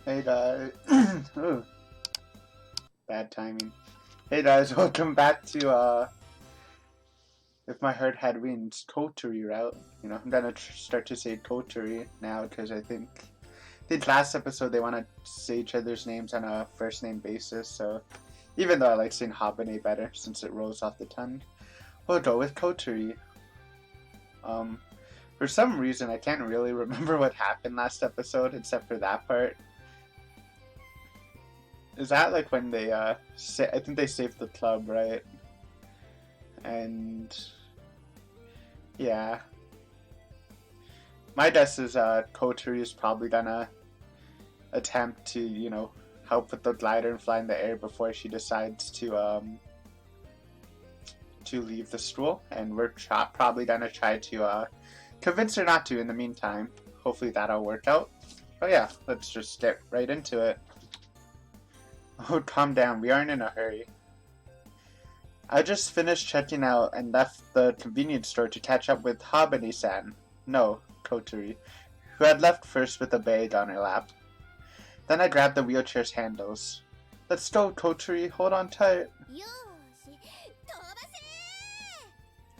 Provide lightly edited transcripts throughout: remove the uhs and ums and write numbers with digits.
Hey guys. Ooh, bad timing. Hey guys, welcome back to If My Heart Had Wings, Kotori route. I'm gonna start to say Kotori now because I think last episode they want to say each other's names on a first name basis. So even though I like saying Habane better since it rolls off the tongue, we'll go with Kotori. Um, for some reason I can't really remember what happened last episode except for that part. Is that like when they I think they saved the club, right? And yeah, my guess is Kotori is probably gonna attempt to help with the glider and fly in the air before she decides to leave the school, and we're probably gonna try to convince her not to in the meantime. Hopefully that'll work out. Oh yeah, let's just get right into it. Oh, calm down, we aren't in a hurry. I just finished checking out and left the convenience store to catch up with Habani-san. No, Kotori, who had left first with a bag on her lap. Then I grabbed the wheelchair's handles. Let's go, Kotori, hold on tight.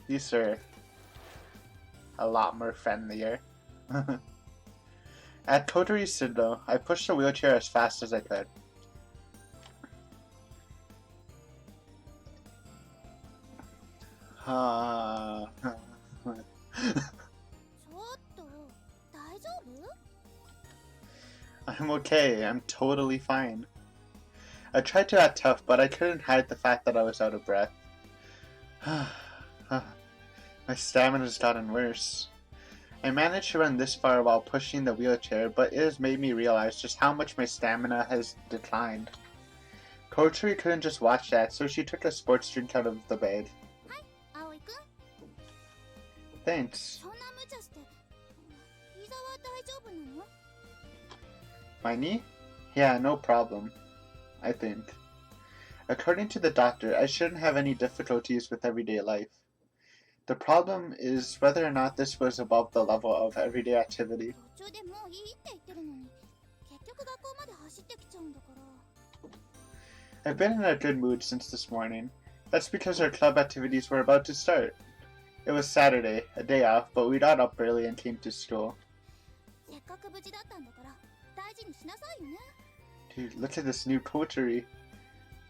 These are a lot more friendlier. At Kotori's signal, I pushed the wheelchair as fast as I could. I'm okay, I'm totally fine. I tried to act tough, but I couldn't hide the fact that I was out of breath. My stamina's gotten worse. I managed to run this far while pushing the wheelchair, but it has made me realize just how much my stamina has declined. Kotori couldn't just watch that, so she took a sports drink out of the bag. Thanks. My knee? Yeah, no problem. I think. According to the doctor, I shouldn't have any difficulties with everyday life. The problem is whether or not this was above the level of everyday activity. I've been in a good mood since this morning. That's because our club activities were about to start. It was Saturday, a day off, but we got up early and came to school. Dude, look at this new Kotori.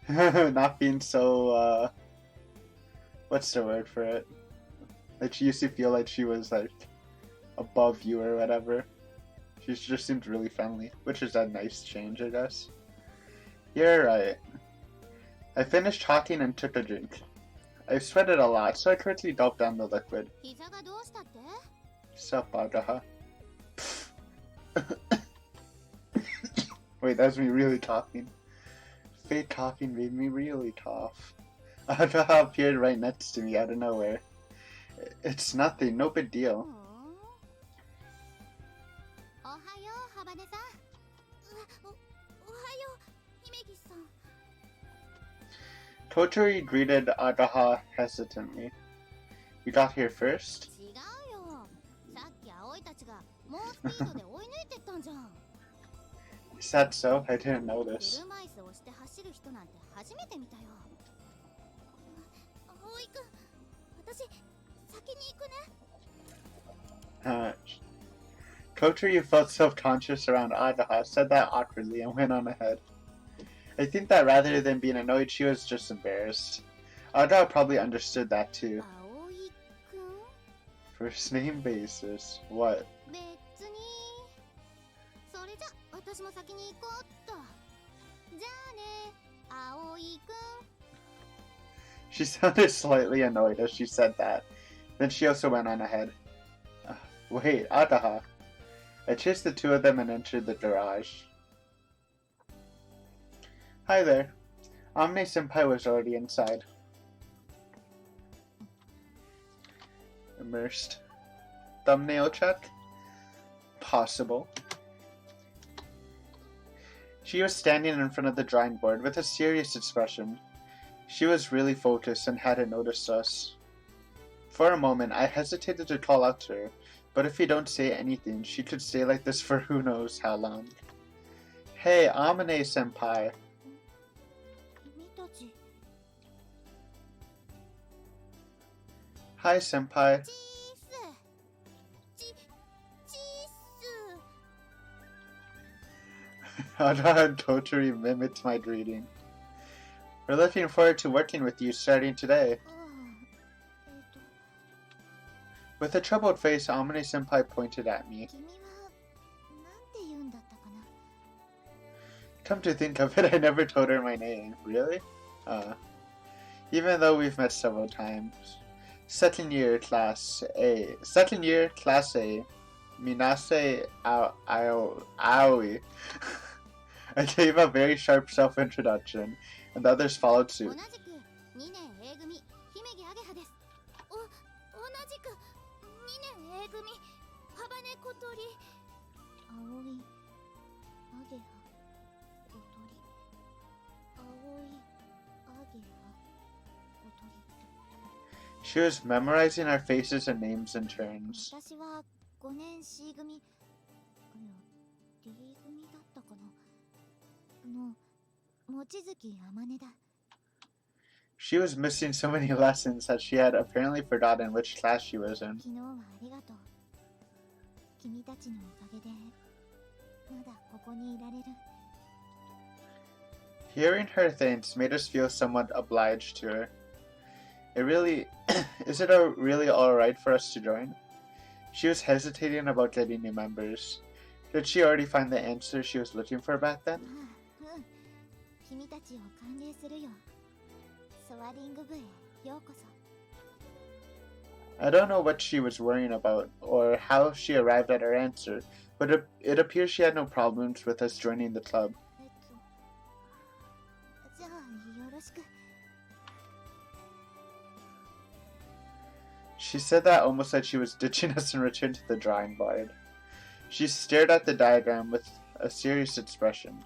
Not being so, what's the word for it? Like, she used to feel like she was, like, above you or whatever. She just seemed really friendly, which is a nice change, I guess. You're right. I finished talking and took a drink. I sweated a lot, so I quickly gulped down the liquid. Sup, Agaha? Wait, that's me really coughing. Fake coughing made me really cough. Agaha appeared right next to me out of nowhere. It's nothing, no big deal. Kotori greeted Agaha hesitantly. You got here first? Is that so? I didn't notice. Kotori, who felt self-conscious around Agaha, said that awkwardly and went on ahead. I think that rather than being annoyed, she was just embarrassed. Agaha probably understood that too. First name basis. What? She sounded slightly annoyed as she said that. Then she also went on ahead. Wait, Agaha. I chased the two of them and entered the garage. Hi there. Amne-senpai was already inside. Immersed. Thumbnail check? Possible. She was standing in front of the drawing board with a serious expression. She was really focused and hadn't noticed us. For a moment, I hesitated to call out to her, but if we don't say anything, she could stay like this for who knows how long. Hey, Amane senpai. 君たち Hi, senpai. チースチチース Ada and Kotori mimicked my greeting. We're looking forward to working with you starting today. ああ With a troubled face, Amane senpai pointed at me. 君はなんて言うんだったかな Come to think of it, I never told her my name. Really? Even though we've met several times. Second year, class A. Minase Aoi. I gave a very sharp self-introduction, and the others followed 同 suit. じく2年 A 組姫木あげはです同じく2年 A 組ハバネ小鳥葵あげは小鳥葵あげは小鳥 She was memorizing our faces and names in turns. 私は5年 C 組いや D 組だったかなの望月あまねだ She was missing so many lessons that she had apparently forgotten which class she was in. 昨日はありがとう君たちのおかげでまだここにいられる Hearing her thanks made us feel somewhat obliged to her. Is it really alright for us to join? She was hesitating about getting new members. Did she already find the answer she was looking for back then? 君たちを歓迎するよソワリング部へようこそ I don't know what she was worrying about or how she arrived at her answer, but it appears she had no problems with us joining the club. じゃあよろしく She said that almost like she was ditching us and returned to the drawing board. She stared at the diagram with a serious expression.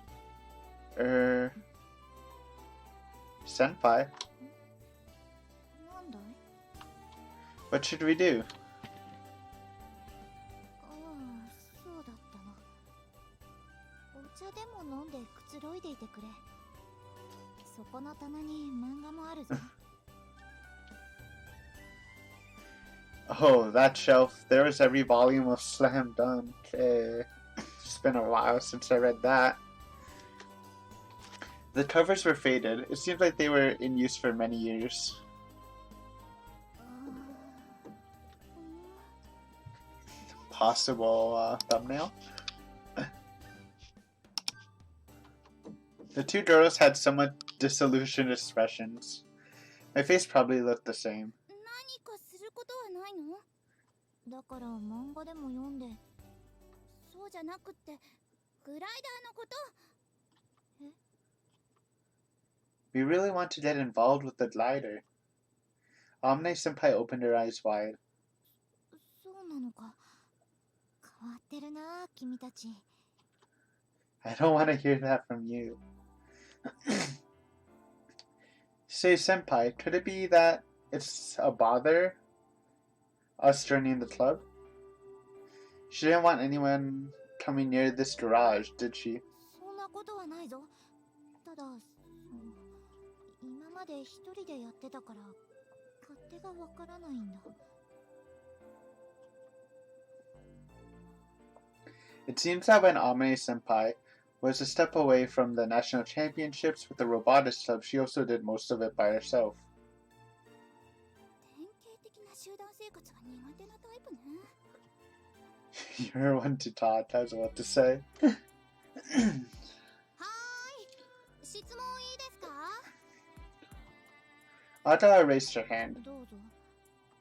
Senpai, なんだい what should we do? ああそうだったなお茶でも飲んでくつろいでいてくれそこの棚に漫画もあるぞ Oh, that shelf. There was every volume of Slam Dunk. It's been a while since I read that. The covers were faded. It seems like they were in use for many years. Possible thumbnail. The two girls had somewhat disillusioned expressions. My face probably looked the same. 何かすることはないのだから漫画でも読んでそうじゃなくってグライダーのこと We really want to get involved with the glider. Amne-senpai opened her eyes wide. そうなのか変わってるな君たち I don't want to hear that from you. Say, senpai, could it be that it's a bother us joining the club? She didn't want anyone coming near this garage, did she? そんなことはないぞただ今まで一人でやってたから勝手がわからないんだ It seems that when Amane-senpai was a step away from the national championships with the robotics club, she also did most of it by herself. 典型的な集団生活が苦手なタイプね You're one to talk, I was about to say. はーい質問いいですか Ataha raised her hand. どうぞ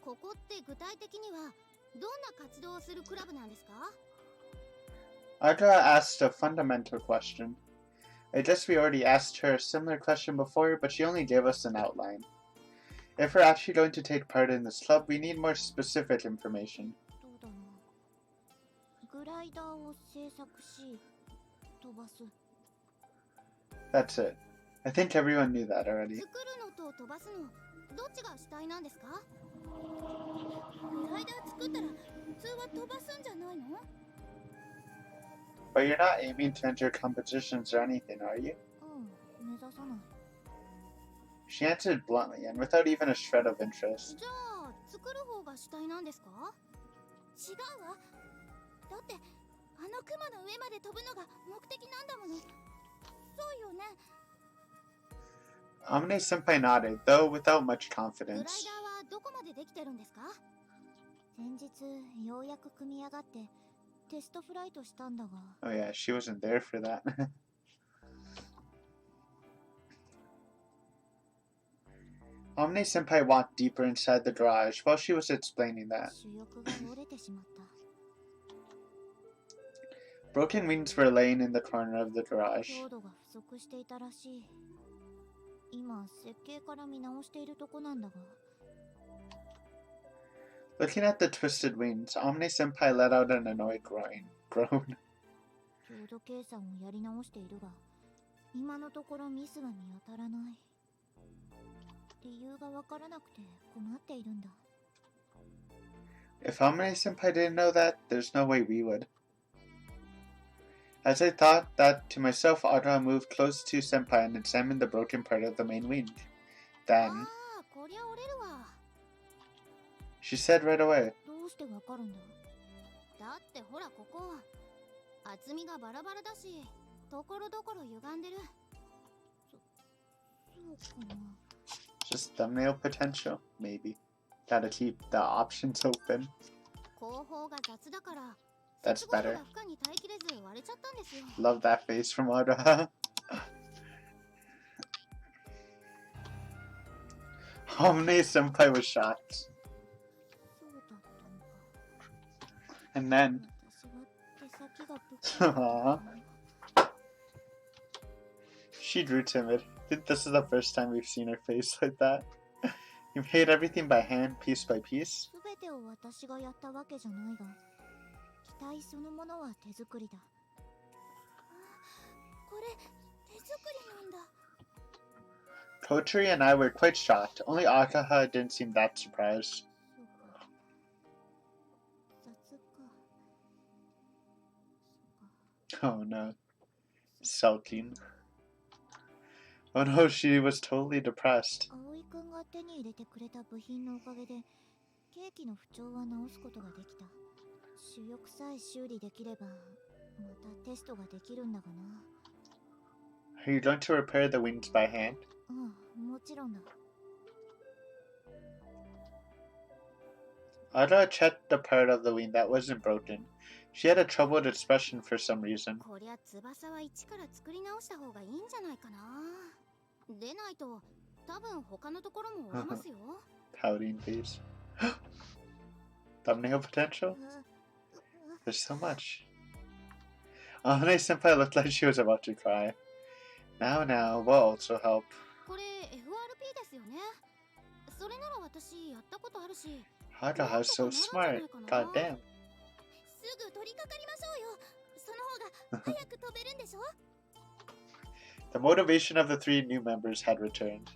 ここって具体的にはどんな活動をするクラブなんですか Ataha asked a fundamental question. I guess we already asked her a similar question before, but she only gave us an outline. If we're actually going to take part in this club, we need more specific information. どうだなグライダーを製作し飛ばす That's it. I think everyone knew that already. 作るのと飛ばすのどっちが主体なんですかグライダー作ったら普通は飛ばすんじゃないの But you're not aiming to enter competitions or anything, are you? 目指さない。 She answered bluntly and without even a shred of interest. じゃあ作る方が主体なんですか？違うわ。だってあの雲の上まで飛ぶのが目的なんだもの。そうよね。 Amine Senpai nodded, though without much グライダー confidence. はどこまでできてるんですか？前日ようやく組み上がってテストフライトしたんだが。 Oh yeah, she wasn't there for that. Amine Senpai walked deeper inside the garage while she was explaining that. 主翼が折れてしまった。 Broken wings were laying in the corner of the garage. 強度が不足していたらしい。今設計から見直しているとこなんだが。 Looking at the twisted wings, Amine Senpai let out an annoyed groan. 強度計算をやり直しているが、今のところミスが見当たらない。理由がわからなくて困っているんだ。 If Amine Senpai didn't know that, there's no way we would. As I thought that to myself, Audra moved close to Senpai and examined the broken part of the main wing. あ Then, あ、こりゃ折れるわ。 she said right away, どうしてわかるんだ？だってほらここ厚みがバラバラだし、ところどころ歪んでる。そうかな。 just thumbnail potential? Maybe. Gotta keep the options open. 後方が雑だから、 That's 接合部 better. が負荷に耐えきれず割れちゃったんですよ。 Love that face from Audra. Amine Senpai was shocked. そうだったのか。 And then, 私は手先がぶっきらぼうだったの。 she grew timid. I think this is the first time we've seen her face like that. You made everything by hand, piece by piece? すべてを私がやったわけじゃないが、機体そのものは手作りだ。あ、これ手作りなんだ。 Kotori and I were quite shocked. Only Akaha didn't seem that surprised. そうか。雑か。そうか。 Oh no. Sulking. Oh no, she was totally depressed. 葵くんが手に入れてくれた部品のおかげで、ケーキの不調は直すことができた。主翼さえ修理できれば、またテストができるんだがな。 Are you going to repair the wings by hand? うん、もちろんだ。 Audra checked the part of the wing that wasn't broken. She had a troubled expression for some reason. こりゃ翼は一から作り直した方がいいんじゃないかな。でないと、多分他のところも折れますよ。 Pouting face. Thumbnail potential? There's so much. Amine Senpai looked like she was about to cry. Now, we'll also help. これ FRP ですよね。それなら私やったことあるし。 Audra is so smart. God damn. すぐ取り掛かりましょうよ。その方が早く飛べるんでしょ。 The motivation of the three new members had returned.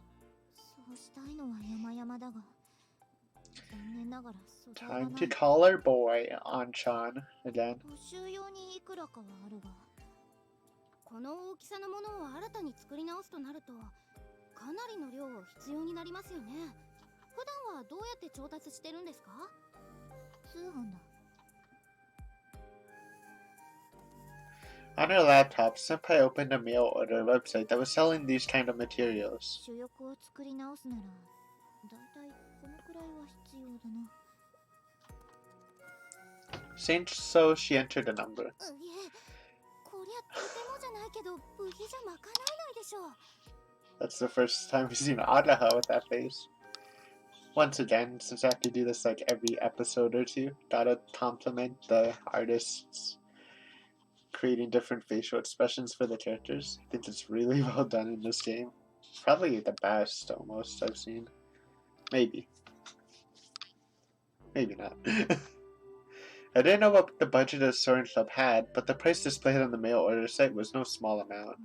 そうしたいのは山々だが、残念ながら素材がな Time い。 to call our boy, Anchan, again. 募集用にいくらかはあるが、この大きさのものを新たに作り直すとなると、かなりの量必要になりますよね。普段はどうやって調達してるんですか？通販だ。 On her laptop, Senpai opened a mail order website that was selling these kind of materials. 主翼を作り直すなら、だいたいこのくらいは必要だな。 Saying so, she entered a number. いえ、こりゃとてもじゃないけど部費じゃ賄えないでしょう。 That's the first time we've seen Audra with that face. Once again, since I have to do this like every episode or two, gotta compliment the artists creating different facial expressions for the characters. I think it's really well done in this game. Probably the best, almost, I've seen. Maybe. Maybe not. I didn't know what the budget of Soaring Club had, but the price displayed on the mail order site was no small amount.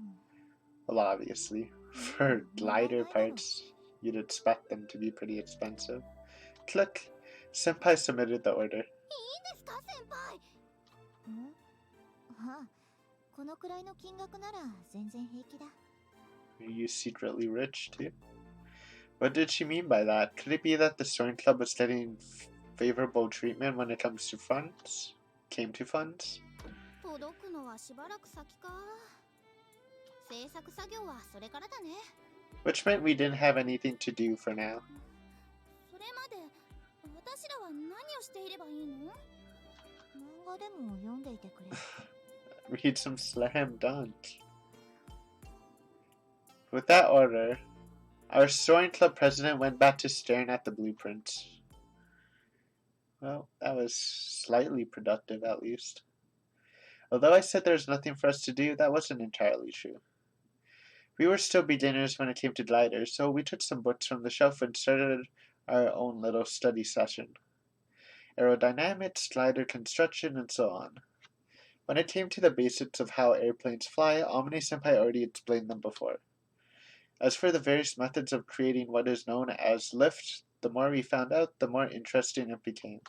Well, obviously. For lighter parts, you'd expect them to be pretty expensive. Click. Senpai submitted the order. いいんですか、先輩。ん？あ、このくらいの金額なら全然平気だ。 Are you secretly rich too? What did she mean by that? Could it be that the soaring club was getting favorable treatment when it comes to funds? Came to funds? 届くのはしばらく先か。制作作業はそれからだね。 Which meant we didn't have anything to do for now. それまで私らは何をしていればいいの？漫画でも読んでいてくれ。 Read some slam dunk. With that order, our soaring club president went back to staring at the blueprints. Well, that was slightly productive at least. Although I said there was nothing for us to do, that wasn't entirely true. We were still beginners when it came to gliders, so we took some books from the shelf and started our own little study session. Aerodynamics, glider construction, and so on. When it came to the basics of how airplanes fly, Omni-senpai already explained them before. As for the various methods of creating what is known as lift, the more we found out, the more interesting it became.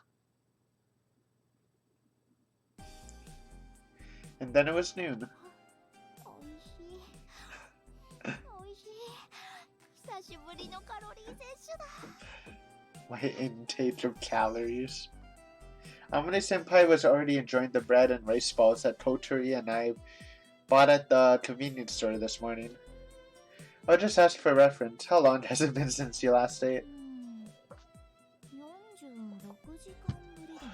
And then it was noon. おいしい。おいしい。久しぶりのカロリー摂取だ。 My intake of calories. Amane-senpai was already enjoying the bread and rice balls that Kotori and I bought at the convenience store this morning. I'll just ask for reference. How long has it been since you last ate? 46時間ぶりだね。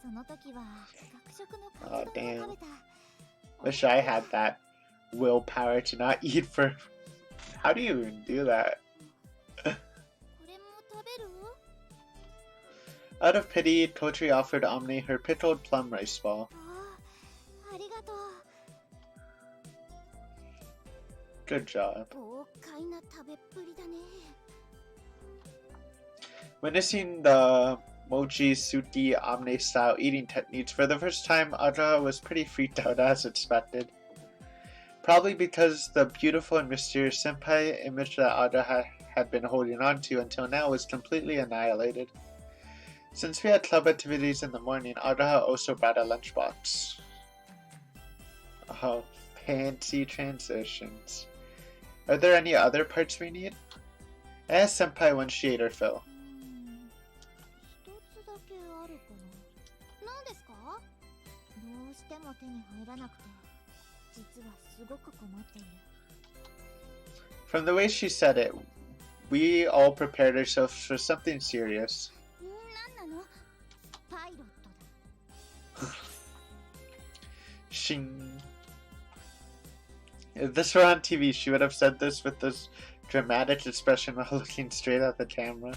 その時は学食のカ Oh, ツ丼を damn. 食べた。 Wish I had that willpower to not eat for... How do you even do that? これも食べる？ Out of pity, Kotori offered Omni her pickled plum rice ball. ありがとう。 Good job. 豪快な食べっぷりだね。 Witnessing the mochi suki Omni style eating techniques for the first time, Aja was pretty freaked out as expected. Probably because the beautiful and mysterious senpai image that Aja had been holding on to until now was completely annihilated. Since we had club activities in the morning, Aja also brought a lunchbox. Oh, fancy transitions. Are there any other parts we need? I asked Senpai when she ate her fill. 一つだけあるかな。何ですか？どうしても手に入らなくて、実はすごく困っている。 From the way she said it, we all prepared ourselves for something serious. 何なの？パイロットだ。 Shing. If this were on TV, she would have said this with this dramatic expression while looking straight at the camera.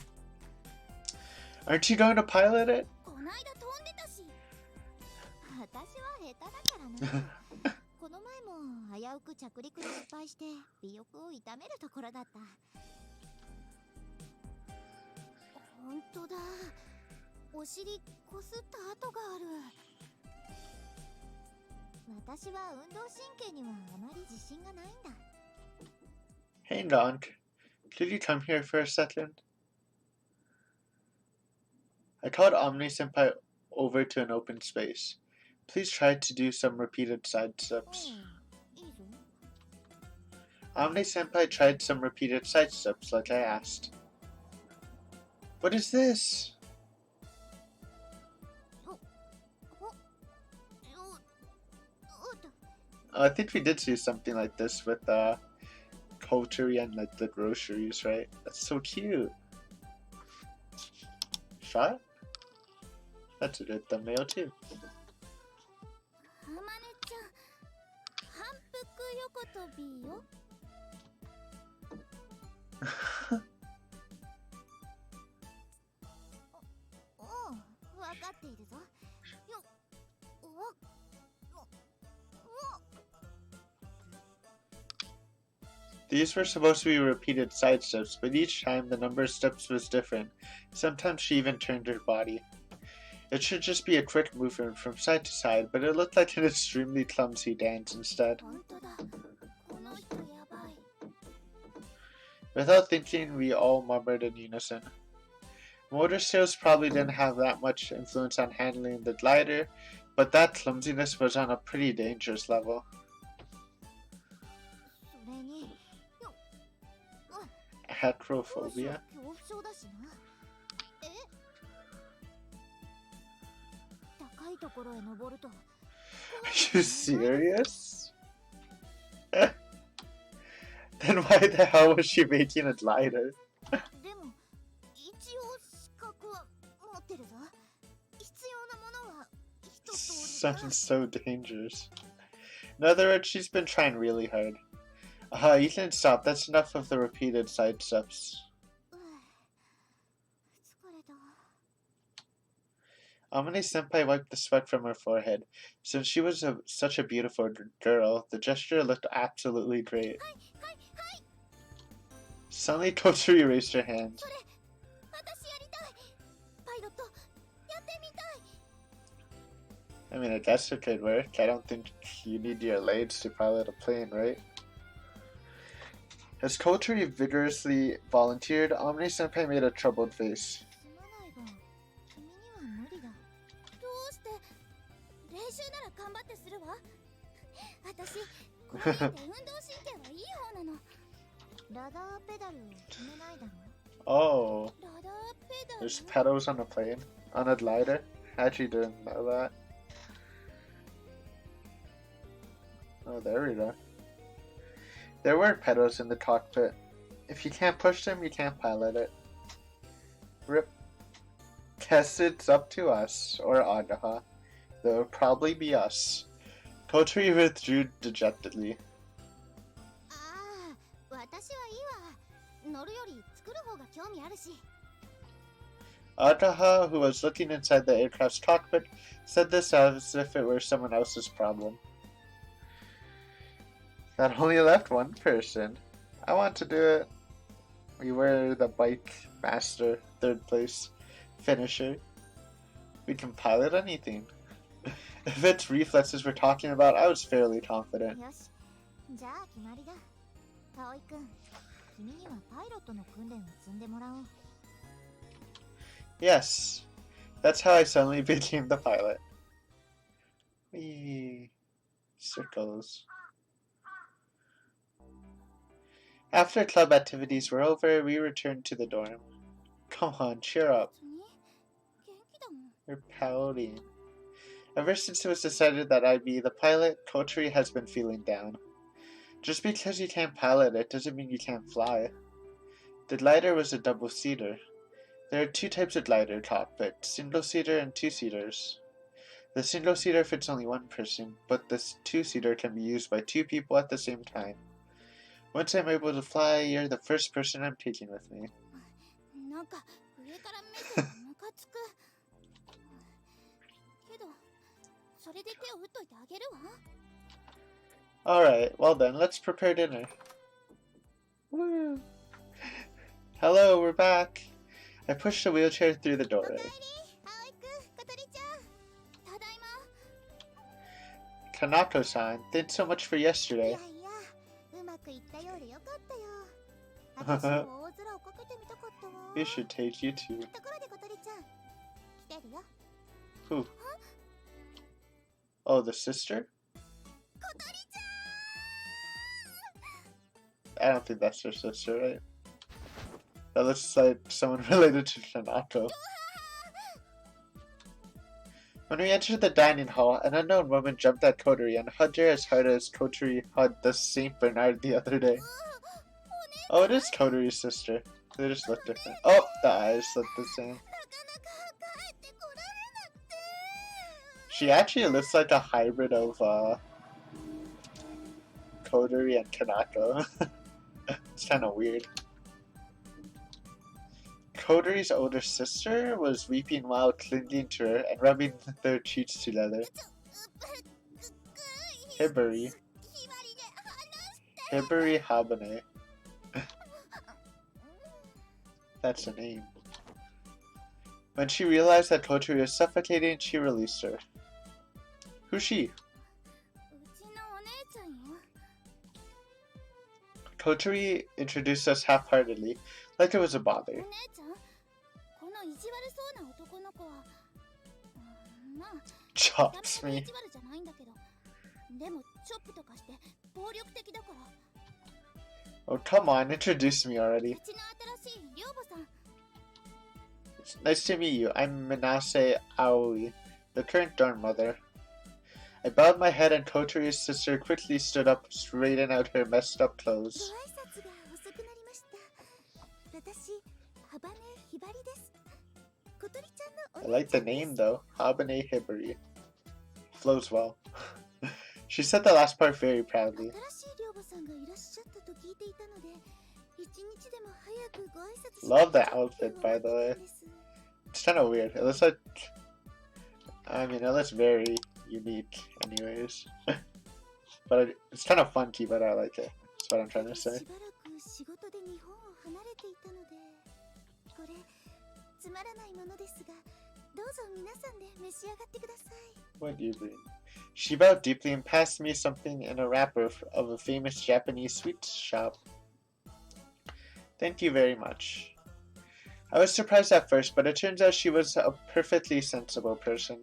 Aren't you going to pilot it? こないだ飛んでたし。私は下手だからな。この前も危うく着陸に失敗して尾翼を痛めるところだった。本当だ。お尻こすった跡がある。私は運動神経にはあまり自信がないんだ。 Hey, Donk. Could you come here for a second? I called Omni-senpai over to an open space. Please try to do some repeated side steps. いいぞ。 Omni-senpai tried some repeated side steps like I asked. What is this? I think we did see something like this with Kotori and like the groceries, right? That's so cute. Shot? That's a good thumbnail too. あまねちゃん、反復横跳びよ。おう、わかっているぞ。よ、お、お、お。 These were supposed to be repeated side steps, but each time the number of steps was different. Sometimes she even turned her body. It should just be a quick movement from side to side, but it looked like an extremely clumsy dance instead. 本当だ。この人やばい。 Without thinking, we all murmured in unison. Motor skills probably didn't have that much influence on handling the glider, But that clumsiness was on a pretty dangerous level. それに Acrophobia? 恐怖症だしな。え、高いところへ登ると Are you serious? Then why the hell was she making a glider? でも一応資格は持ってるぞ。必要なものは一通りだ。 Sounds so dangerous. In other words, she's been trying really hard. Ethan, stop. That's enough of the repeated side steps. 疲れた。 Amane-senpai wiped the sweat from her forehead. Since she was such a beautiful girl, the gesture looked absolutely great. Suddenly, Kotori raised her hand. それ私やりたい。パイロットやってみたい。 I mean, I guess it could work. I don't think you need your legs to pilot a plane, right? As Kotori vigorously volunteered, Amane-senpai made a troubled face. すまないが君には無理だ。どうして練習なら頑張ってするわ。私こうやって運動神経はいい方なの。ラダーペダル踏めないだろ。 Oh, ラダーペダル there's pedals on a plane? On a glider? I actually didn't know that. Oh, there we go. There were pedals in the cockpit. If you can't push them, you can't pilot it. Rip. Guess it's up to us, or Agaha. Though it'll probably be us. Kotori withdrew dejectedly. ああ、私はいいわ。乗るより作る方が興味あるし。 Agaha, who was looking inside the aircraft's cockpit, said this as if it were someone else's problem. That only left one person. I want to do it. We were the bike master, third place finisher. We can pilot anything. If it's reflexes we're talking about, I was fairly confident. よし、じゃあ決まりだ。葵くん、君にはパイロットの訓練を積んでもらおう。 Yes, that's how I suddenly became the pilot. Whee! Circles. After club activities were over, we returned to the dorm. Come on, cheer up. 元気だもん。 You're pouting. Ever since it was decided that I'd be the pilot, Kotori has been feeling down. Just because you can't pilot it doesn't mean you can't fly. The glider was a double-seater. There are two types of glider cockpit, single-seater and two-seaters. The single-seater fits only one person, but the two-seater can be used by two people at the same time. Once I'm able to fly, you're the first person I'm taking with me. なんか上から目線がムカつく。けど、それで手を打っといてあげるわ。 Alright, well then, let's prepare dinner. Woo! Hello, we're back. I pushed the wheelchair through the おか doorway. えり、葵くん、小鳥ちゃん。ただいま。 Kanako-san, thanks so much for いや yesterday. いや、うまくいったようでよかったよ。私も大空をかけてみたかったわ。 We should take you too. ところで小鳥ちゃん、来てるよ。 Who? Oh, the sister? 小鳥ち I don't think that's her sister, right? That looks like someone related to Kanako. When we entered the dining hall, an unknown woman jumped at Kotori and hugged her as hard as Kotori hugged the Saint Bernard the other day. ゃん。 Oh, it is Kotori's sister. They just look different. Oh, the eyes look the same. なかなか帰ってこられなくて。 She actually looks like a hybrid of Kotori and Kanako. It's kind of weird. Kotori's older sister was weeping while clinging to her and rubbing their cheeks together. Hibari. ひばりで話して。 Hibari Habane. That's a name. When she realized that Kotori was suffocating, she released her. Who's she? うちのお姉ちゃんよ。 Kotori introduced us half-heartedly, like it was a お bother. 姉ちゃん、この意地悪そうな男の子は、まあ、chops me. 意地悪じゃないんだけど、でもチョップとかして暴力的だから。 Oh, come on, introduce me already. うちの新しい寮母さん。 It's nice to meet you. I'm Manase Aoi, the current dorm mother. I bowed my head and Kotori's sister quickly stood up, straightening out her messed up ご clothes. 挨拶が遅くなりました。私、ハバネヒバリです。小鳥ちゃん I のお姉 like ち the ゃんです。 name though, Habane Hibari. Flows well. She said the last part very proudly. 新しい寮母さんがいらっしゃったと聞いていたので、一日でも早くご挨拶し Love な that きゃって outfit, by the 思 way. ってたんです。 It's kind of weird. It looks like, I mean, it looks very unique, anyways. But it's kind of funky, but I like it. That's what I'm trying to say. しばらく仕事で日本を離れていたので、これつまらないものですが、どうぞ皆さんで召し上がってください。 What do you think? She bowed deeply and passed me something in a wrapper of a famous Japanese sweet shop. Thank you very much. I was surprised at first, but it turns out she was a perfectly sensible person.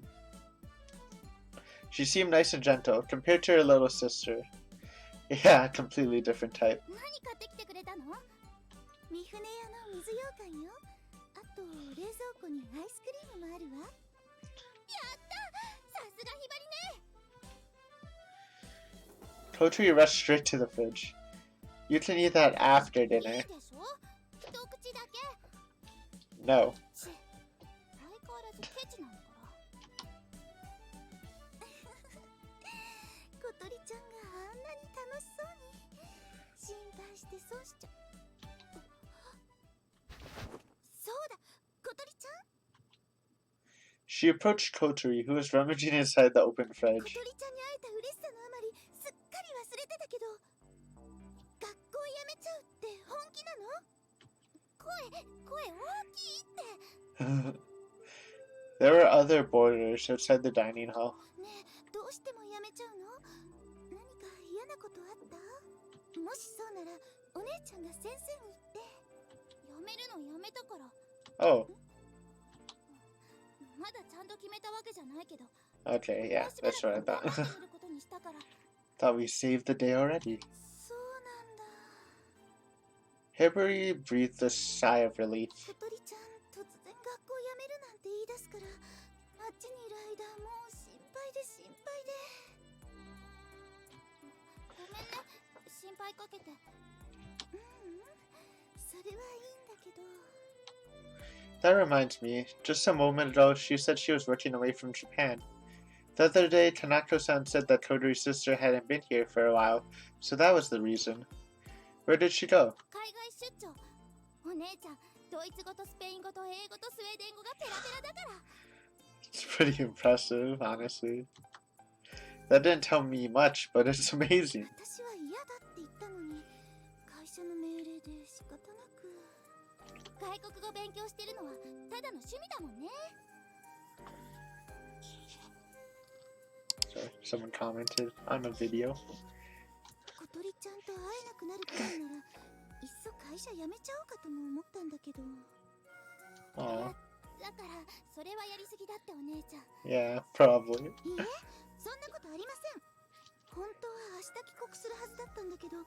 She seemed nice and gentle, compared to her little sister. Yeah, completely different type. 何買ってきてくれたの？三船屋の水羊羹よ。あと冷蔵庫にアイスクリームもあるわ。やった！さすがひばりね。 Kotori rushed straight to the fridge. You can eat that after いい dinner. でしょ？一口だけ。 No. ち、相変わらずケチなんだから。小鳥ちゃんがあんなに楽しそうに。心配して損しちゃ。そうだ、小鳥ちゃん。 She approached Kotori, who was rummaging inside the open 小 fridge. 鳥ちゃんに会えた嬉しさのあまりすっかり忘れてたけど、学校辞めちゃうって本気なの？声大きいって。 There were other boarders outside the dining hall. ねえ、どうしても辞めちゃうの？何か嫌なことあった？もしそうならお姉ちゃんが先生に言って。辞めるのやめたから。 Oh, まだちゃんと決めたわけじゃないけど。 okay, yeah, もうしば that's ら what I く thought. 頑張ってみることにしたから。 Thought we saved the day already. そうなんだ。 Hibari breathed a sigh of relief. 小鳥ちゃん、突然学校辞めるなんて言い出すから、あっちにいる間もう心配で心配で。ごめんね、心配かけて。それはいいんだけど。 That reminds me, just a moment ago, she said she was working away from Japan. The other day, Tanako-san said that Kotori's sister hadn't been here for a while, so that was the reason. Where did she go? 海外出張。お姉ちゃん、ドイツ語とスペイン語と英語とスウェーデン語がペラペラだから。 It's pretty impressive, honestly. That didn't tell me much, but it's amazing. 私は嫌だって言ったのに、会社の命令で仕方なく。外国語勉強してるのはただの趣味だもんね。 Sorry, someone commented on a video. 小鳥ちゃんと会えなくなるくらいなら、いっそ会社辞めちゃおうかとも思ったんだけど。 Aw, だからそれはやりすぎだってお姉ちゃん。 yeah, probably. いいえ、そんなことありません。本当は明日帰国するはずだったんだけど、も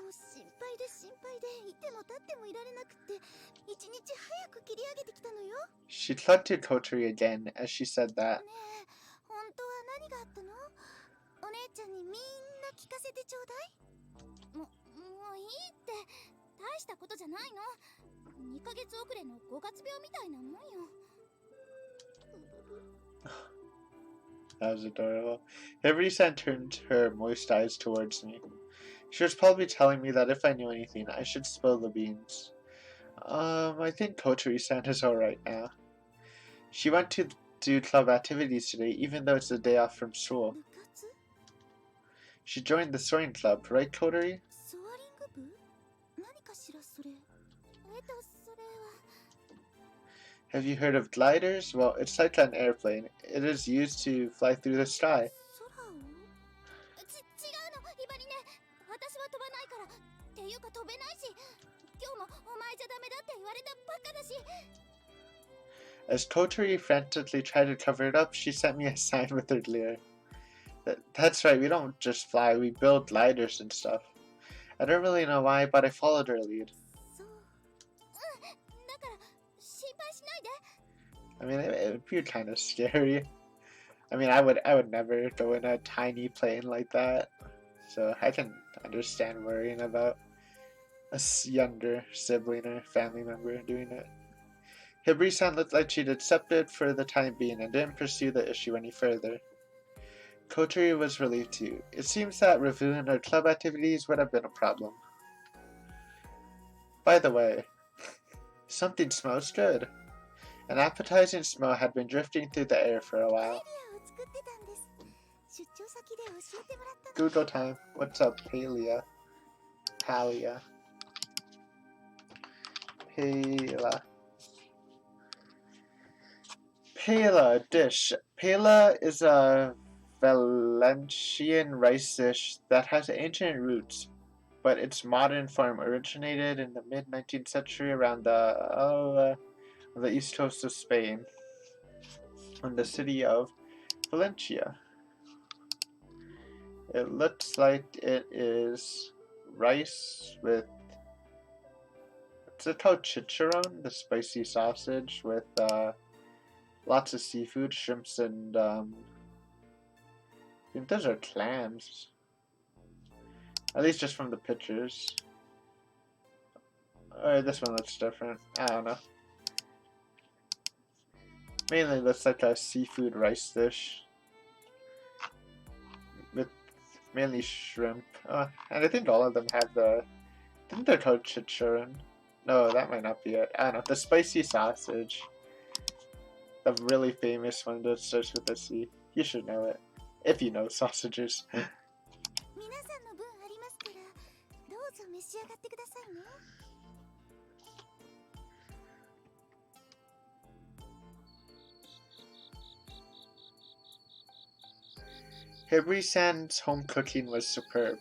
う心配で心配でいても立ってもいられなくって、一日早く切り上げてきたのよ。 She clucked to Kotori again as she said that. ねえ、本当は何があったの？お姉ちゃんにみんな聞かせてちょうだい。もういいって、大したことじゃないの。2ヶ月遅れの5月病みたいなもんよ。 That was adorable. Hibari-san turned her moist eyes towards me. She was probably telling me that if I knew anything, I should spill the beans. I think Kotori-san is alright now. She went to do club activities today, even though it's a day off from school. 部活？ She joined the soaring club, right, Kotori? ソアリング部？何かしらそれ。それは。 Have you heard of gliders? Well, it's like an airplane. It is used to fly through the sky. 空を？違うの、ひばりね。私は飛ばないから。っていうか飛べないし。今日もお前じゃダメだって言われたばっかだし。As Kotori frantically tried to cover it up, she sent me a sign with her leer. That's right, we don't just fly, we build gliders and stuff. I don't really know why, but I followed her lead. そう。だから心配しないで。 I mean, it would be kind of scary. I mean, I would never go in a tiny plane like that. So I can understand worrying about a younger sibling or family member doing it. Hibari-san looked like she'd accepted for the time being and didn't pursue the issue any further. Kotori was relieved too. It seems that reviewing her club activities would have been a problem. By the way, something smells good. An appetizing smell had been drifting through the air for a while. Google time. What's up, Palia? Palia. Pala. Pala dish. Pala is a Valencian rice dish that has ancient roots, but its modern form originated in the mid-19th century around the east coast of Spain, in the city of Valencia. It looks like it is rice with, what's it called, chicharron, the spicy sausage with lots of seafood, shrimps, and I think those are clams. At least just from the pictures. Or this one looks different. I don't know. Mainly looks like a seafood rice dish. With mainly shrimp. And I think all of them have I think they're called chicharron. No, that might not be it. I don't know. The spicy sausage. The really famous one that starts with a C. You should know it. If you know sausages. Hibari-san's home cooking was superb.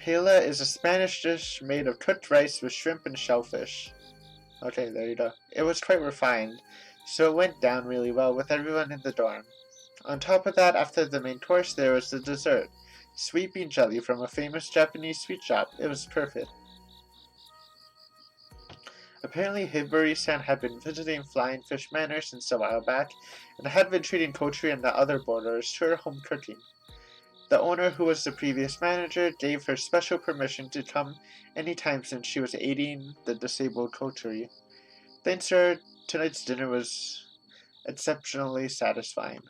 Paella is a Spanish dish made of cooked rice with shrimp and shellfish. Okay, there you go. It was quite refined, so it went down really well with everyone in the dorm. On top of that, after the main course, there was the dessert. Sweet bean jelly from a famous Japanese sweet shop. It was perfect. Apparently, Hibari-san had been visiting Flying Fish Manor since a while back, and had been treating Kotori and the other boarders to her home cooking. The owner, who was the previous manager, gave her special permission to come anytime since she was aiding the disabled Kotori. Thanks, sir. Tonight's dinner was exceptionally satisfying.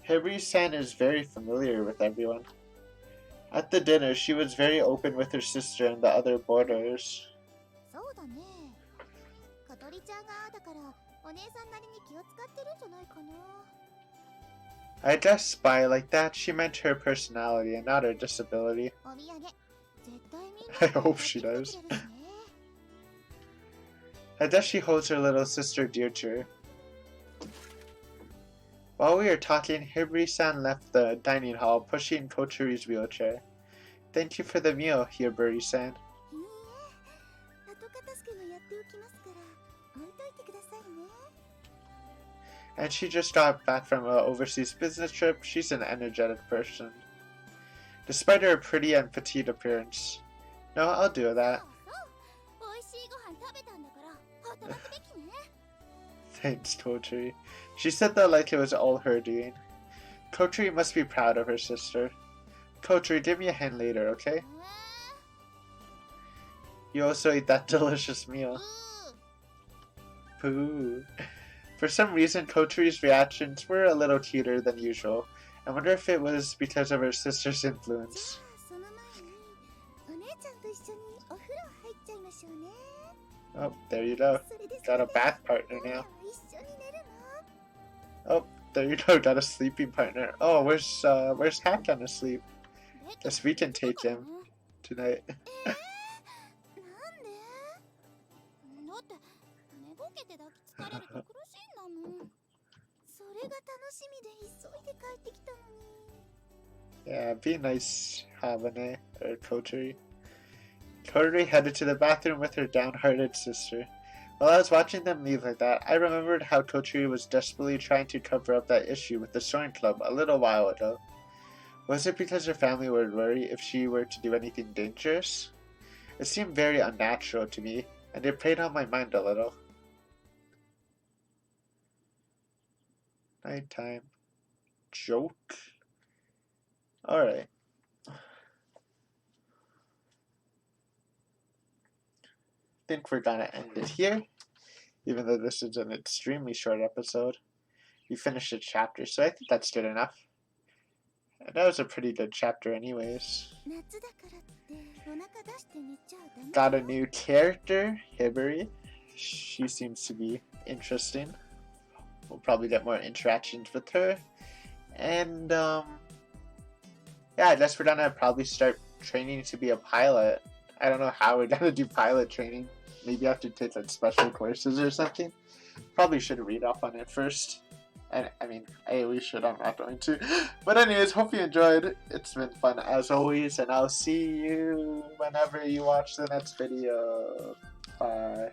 Hibari-san is very familiar with everyone. At the dinner, she was very open with her sister and the other boarders. I guess by like that, she meant her personality and not her disability. I hope she does. I guess she holds her little sister dear to her. While we were talking, Hibari-san left the dining hall, pushing Kotori's wheelchair. Thank you for the meal, Hibari-san. And she just got back from an overseas business trip. She's an energetic person, despite her pretty and petite appearance. No, I'll do that. Thanks, Kotori. She said that like it was all her doing. Kotori must be proud of her sister. Kotori, give me a hand later, okay? You also ate that delicious meal. Pooh. For some reason, Kotori's reactions were a little cuter than usual. I wonder if it was because of her sister's influence. Oh, there you go. Got a bath partner now. Oh, there you go. Got a sleeping partner. Oh, where's Hat gonna sleep? Guess we can take him tonight. Yeah, be nice. Habane, or Kotori. Kotori headed to the bathroom with her downhearted sister. While I was watching them leave like that, I remembered how Kotori was desperately trying to cover up that issue with the Soaring Club a little while ago. Was it because her family would worry if she were to do anything dangerous? It seemed very unnatural to me, and it preyed on my mind a little. Nighttime. Joke? Alright. I think we're gonna end it here, even though this is an extremely short episode. We finished a chapter, so I think that's good enough. And that was a pretty good chapter anyways. Got a new character, Hibari. She seems to be interesting. We'll probably get more interactions with her. And yeah, I guess we're gonna probably start training to be a pilot. I don't know how we're gonna do pilot training. Maybe I have to take like special courses or something. Probably should read up on it first. And I mean, we should. I'm not going to. But anyways, hope you enjoyed. It's been fun as always, and I'll see you whenever you watch the next video. Bye.